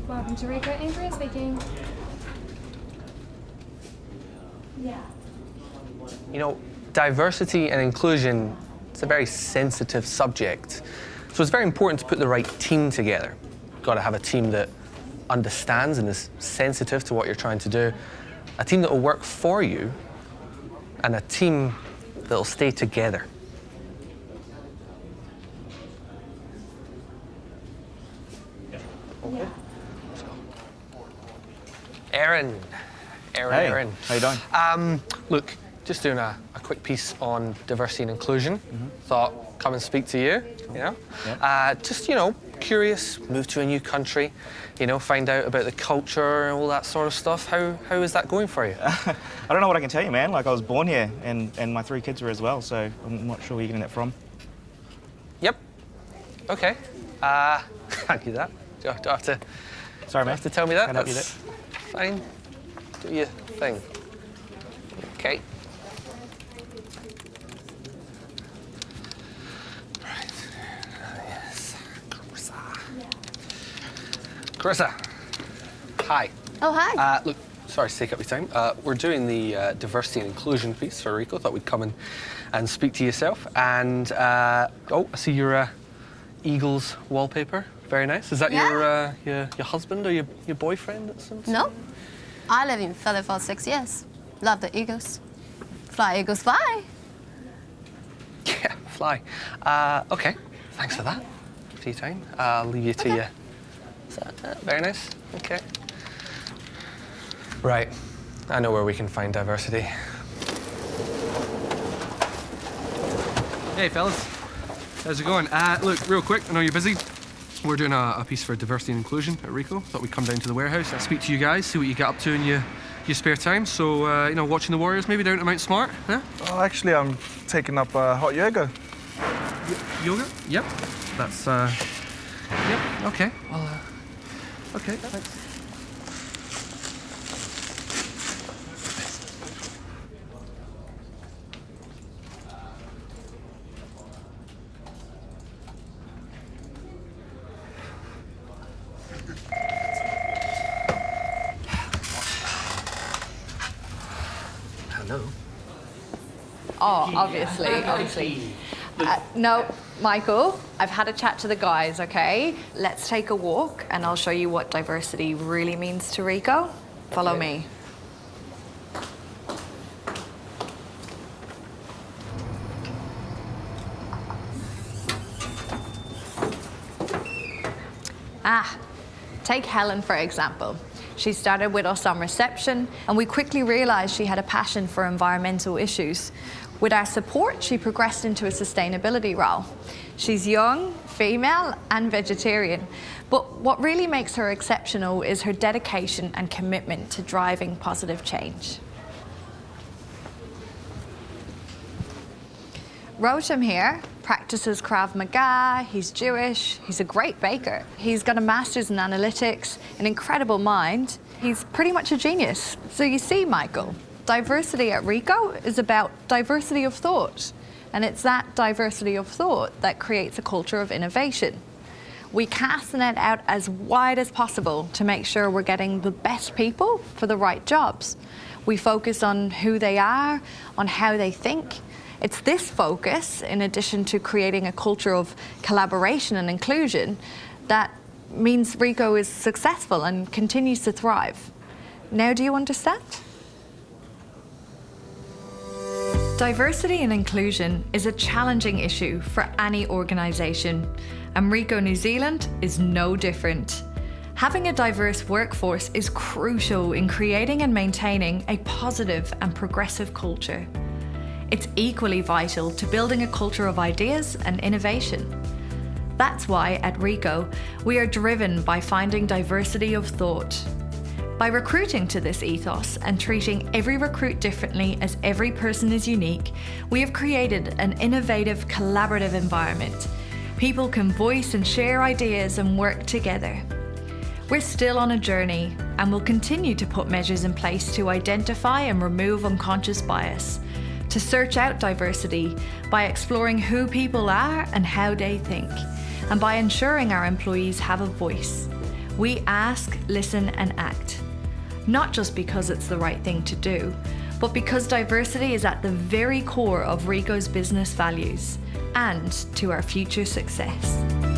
Welcome to Ricoh, Andrea speaking. Yeah. You know, diversity and inclusion, it's a very sensitive subject. So it's very important to put the right team together. You've got to have a team that understands and is sensitive to what you're trying to do, a team that will work for you, and a team that will stay together. Yeah. Aaron. Hey, Aaron. how you doing? Look, just doing a quick piece on diversity and inclusion. Thought, come and speak to you, you know? Yeah. Just, you know, curious, moved to a new country, you know, find out about the culture and all that sort of stuff. How is that going for you? I don't know what I can tell you, man. Like, I was born here, and my 3 kids were as well, so I'm not sure where you're getting that from. Yep. Okay. I knew that. Do I have to... Sorry, man. Have to tell me that? Can't help you That's there. fine. Do your thing. Okay. Right. Yes. Carissa. Hi. Oh, hi. Look, sorry to take up your time. We're doing the diversity and inclusion piece for Ricoh. Thought we'd come in and speak to yourself. And oh, I see your Eagles wallpaper. Very nice. Is that your husband or your boyfriend? At some No. I live in Philly for 6 years. Love the Eagles. Fly, Eagles, fly. Yeah, fly. Okay, thanks for that. For your time. I'll leave you to you. Is that very nice? Okay. Right. I know where we can find diversity. Hey, fellas. How's it going? Look, real quick, I know you're busy. We're doing a piece for diversity and inclusion at Ricoh. Thought we'd come down to the warehouse and speak to you guys, see what you get up to in your spare time. So, you know, watching the Warriors maybe down at Mount Smart, huh? Oh, actually, I'm taking up hot yoga. Yoga? Yep. That's, yep, okay. Well, okay, thanks. Hello. Oh, obviously. No, Michael, I've had a chat to the guys, okay? Let's take a walk and I'll show you what diversity really means to Ricoh. Follow me. Take Helen, for example. She started with us on reception, and we quickly realised she had a passion for environmental issues. With our support, she progressed into a sustainability role. She's young, female, and vegetarian, but what really makes her exceptional is her dedication and commitment to driving positive change. Rosham here practices Krav Maga, he's Jewish, he's a great baker. He's got a master's in analytics, an incredible mind. He's pretty much a genius. So you see, Michael, diversity at Ricoh is about diversity of thought. And it's that diversity of thought that creates a culture of innovation. We cast the net out as wide as possible to make sure we're getting the best people for the right jobs. We focus on who they are, on how they think. It's this focus, in addition to creating a culture of collaboration and inclusion, that means Ricoh is successful and continues to thrive. Now, do you understand? Diversity and inclusion is a challenging issue for any organisation, and Ricoh New Zealand is no different. Having a diverse workforce is crucial in creating and maintaining a positive and progressive culture. It's equally vital to building a culture of ideas and innovation. That's why at Ricoh, we are driven by finding diversity of thought. By recruiting to this ethos and treating every recruit differently as every person is unique, we have created an innovative, collaborative environment. People can voice and share ideas and work together. We're still on a journey and will continue to put measures in place to identify and remove unconscious bias, to search out diversity by exploring who people are and how they think, and by ensuring our employees have a voice. We ask, listen, and act. Not just because it's the right thing to do, but because diversity is at the very core of Ricoh's business values and to our future success.